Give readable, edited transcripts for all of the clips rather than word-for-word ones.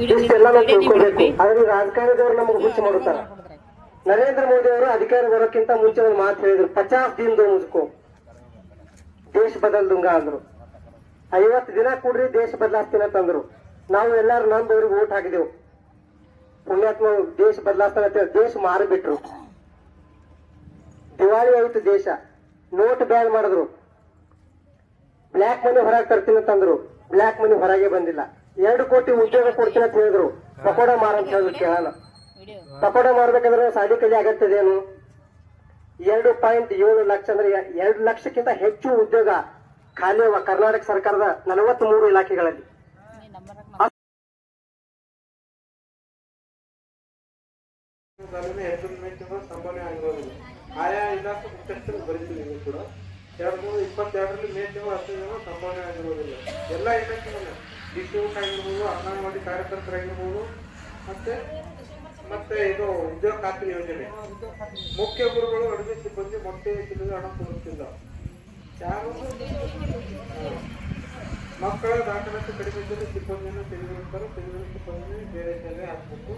ಇಷ್ಟೆಲ್ಲ ನಾವು ತಿಳ್ಕೊಬೇಕು. ಆದ್ರೆ ರಾಜಕಾರಣದವ್ರು ನಮಗೆ ಹುಚ್ಚು ಮಾಡುತ್ತಾರ. ನರೇಂದ್ರ ಮೋದಿ ಅವರು ಅಧಿಕಾರ ಬರೋಕ್ಕಿಂತ ಮುಂಚೆ ಒಂದು ಮಾತು ಹೇಳಿದ್ರು, 50 ದಿನ ಮುಸ್ಕೋ ದೇಶ ಬದಲ್ ದುಂಗ ಅಂದ್ರು. 50 ದಿನ ಕೂಡ್ರಿ ದೇಶ ಬದಲಾಸ್ತೀನಿ ಅಂತಂದ್ರು. ನಾವು ಎಲ್ಲಾರು ನಂದವ್ರಿಗೆ ಓಟ್ ಹಾಕಿದೆವು. ಪುಣ್ಯಾತ್ಮ ದೇಶ ಬದಲಾಸ್ತಾನೆ ಅಂತ ದೇಶ ಮಾರಿಬಿಟ್ರು. ದಿವಾಳಿ ಆಯ್ತು ದೇಶ. ನೋಟ್ ಬ್ಯಾನ್ ಮಾಡಿದ್ರು. ಬ್ಲ್ಯಾಕ್ ಮನಿ ಹೊರಗೆ ತರ್ತೀನಿ ಅಂತಂದ್ರು. ಬ್ಲ್ಯಾಕ್ ಮನಿ ಹೊರಗೆ ಬಂದಿಲ್ಲ. 2 ಕೋಟಿ ಉದ್ಯೋಗ ಕೊಡ್ತೀನಿ ಅಂತ ಹೇಳಿದ್ರು. ಪಕೋಡ ಮಾರ ಅಂತ ಹೇಳಿದ್ರು. ಕೇಳೋಣ, ಪಕೋಡ ಮಾರ್ಬೇಕಂದ್ರೆ ಸಾಲಿ ಕಲಿ ಅಗತ್ಯದೇನು? 2.7 ಲಕ್ಷ ಅಂದ್ರೆ 2 ಲಕ್ಷಕ್ಕಿಂತ ಹೆಚ್ಚು ಉದ್ಯೋಗ ಖಾಲಿ ಅವ ಕರ್ನಾಟಕ ಸರ್ಕಾರದ 43 ಇಲಾಖೆಗಳಲ್ಲಿ. ಸಂಭಾವನೆ ಆಗಿರೋದಿಲ್ಲ. ಆಯಾ ಇಲಾಖೆ ಮುಖ್ಯಸ್ಥರು ಬರೀತೀವಿ ಕೂಡ 2022ರಲ್ಲಿ ಮೇ ತಿಂಗಳು 10 ಜನ ಸಂಭಾವನೆ ಆಗಿರೋದಿಲ್ಲ. ಎಲ್ಲ ಇಲಾಖೆಗಳು ಡಿಸ್ಟ್ರಿಬ್ಯೂಟ್ ಆಗಿರ್ಬೋದು, ಅಂಗನವಾಡಿ ಕಾರ್ಯಕರ್ತರಾಗಿರ್ಬೋದು, ಮತ್ತೆ ಇದು ಉದ್ಯೋಗ ಖಾತ್ರಿ ಯೋಜನೆ, ಮುಖ್ಯ ಗುರುಗಳು ಅಡುಗೆ ಸಿಬ್ಬಂದಿ ಮೊಟ್ಟೆ ತಿನ್ನಲು ಹಣ ಕೊಡುತ್ತಿಲ್ಲ. ಯಾರು ಮಕ್ಕಳ ದಾಖಲಾತಿ ಕಡಿಮೆ ಇದ್ದರೆ ಸಿಬ್ಬಂದಿಯನ್ನು ತೆಗೆದುಕೊಳ್ಳುತ್ತಾರೆ. ತೆಗೆದುಕೊಳ್ಳುವ ಸಿಬ್ಬಂದಿ ಬೇರೆ ಸೇವೆ ಹಾಕಬೇಕು.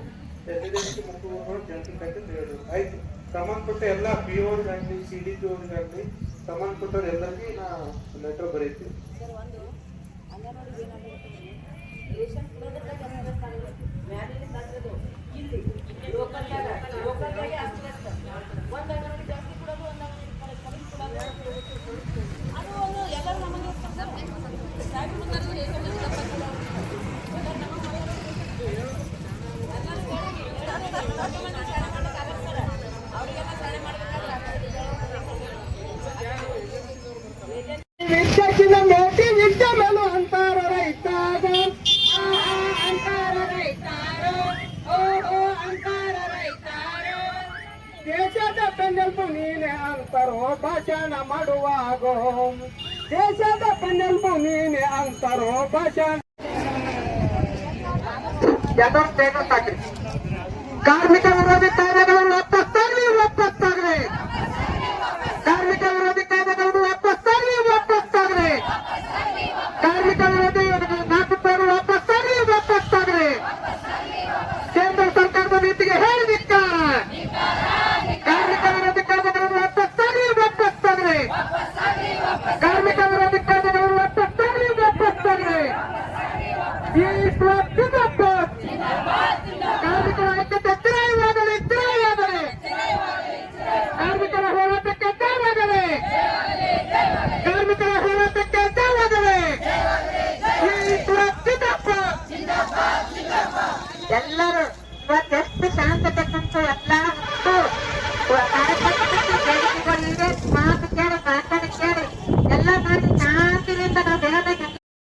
ಎಸ್ಡಿಎಂಸಿ ಮುಖ್ಯ ಗುರುಗಳು ಜನತೆ ಖಾತೆ ತಿಳಿಯಬೇಕು. ಆಯ್ತು, ಸಂಬಂಧಪಟ್ಟ ಎಲ್ಲ POಗಾಗಲಿ CDPOಗಾಗಲಿ ಸಂಬಂಧಪಟ್ಟವ್ರು ಎಲ್ಲರಿಗೂ ನಾ ಲೆಟರ್ ಬರೀತೀವಿ. ವಿದ್ಯಾರ್ಥಿನ ಮೇಟಿ ವಿದ್ಯೆ ಮೇಲೂ ಅಂತಾರ ರೈತಾಗ ದೇಶದ ಬೆನ್ನೆಲುಬು ನೀನೆ ಅಂತಾರೋ ಭಾಷಣ ಮಾಡುವಾಗ. ದೇಶದ ಬೆನ್ನೆಲುಬು ನೀನೆ ಅಂತಾರೋ ಭಾಷಣ. ಕಾರ್ಮಿಕ ವಿರೋಧಿ ಕಾಯ್ದೆಗಳನ್ನು ವಾಪಸ್ಸಾಗಲಿ. ಕಾರ್ಮಿಕ ವಿರೋಧಿ ಕಾಯ್ದೆಗಳನ್ನು ವಾಪಸ್ಸಾಗಲಿ. ಕಾರ್ಮಿಕ ವಿರೋಧಿ ನಾಟಕರು ವಾಪಸ್ಸಾಗಲಿ. ಕೇಂದ್ರ ಸರ್ಕಾರದ ನೀತಿಗೆ ಹೇಳಿ ಧಿಕ್ಕಾರ. ಕಾರ್ಮಿಕ ವಿರೋಧಿ ಕಾಯ್ದೆಗಳನ್ನು ವಾಪಸ್ಸಾಗಲಿ. ಕಾರ್ಮಿಕ ವಿರೋಧಿ ಕಾಯ್ದೆಗಳನ್ನು ವಾಪಸ್ಸಾಗಲಿ. ಈ ಕಾರ್ಮಿಕರ ಐಕ್ಯತೆ ಸ್ಥಿರವಾಗಲಿ. ಕಾರ್ಮಿಕರ ಹೋರಾಟಕ್ಕೆ ಜಯವಾಗಲಿ. ಕಾರ್ಮಿಕರ ಹೋರಾಟಕ್ಕೆ ಜಯವಾಗಲಿ. ಎಲ್ಲರೂ ಇವತ್ತೆಷ್ಟು ಶಾಂತತೆ ಕುಂತು ಎಲ್ಲ ಕಾರ್ಯಕ್ರಮ